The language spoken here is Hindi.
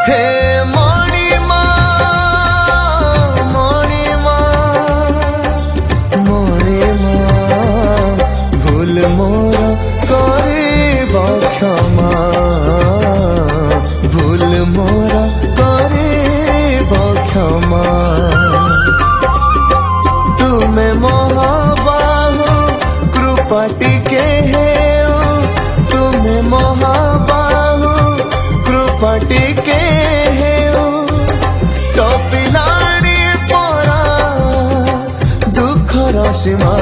हे मणिमा मणिमा मणिमा भूल मोर करिब क्षमा भूल मोर करिब क्षमा तुमे महाबाहु कृपा टिके हेउ तुमे महाबाहु कृपा टिके हेउ टपिलाणी परा दुखर सीमा।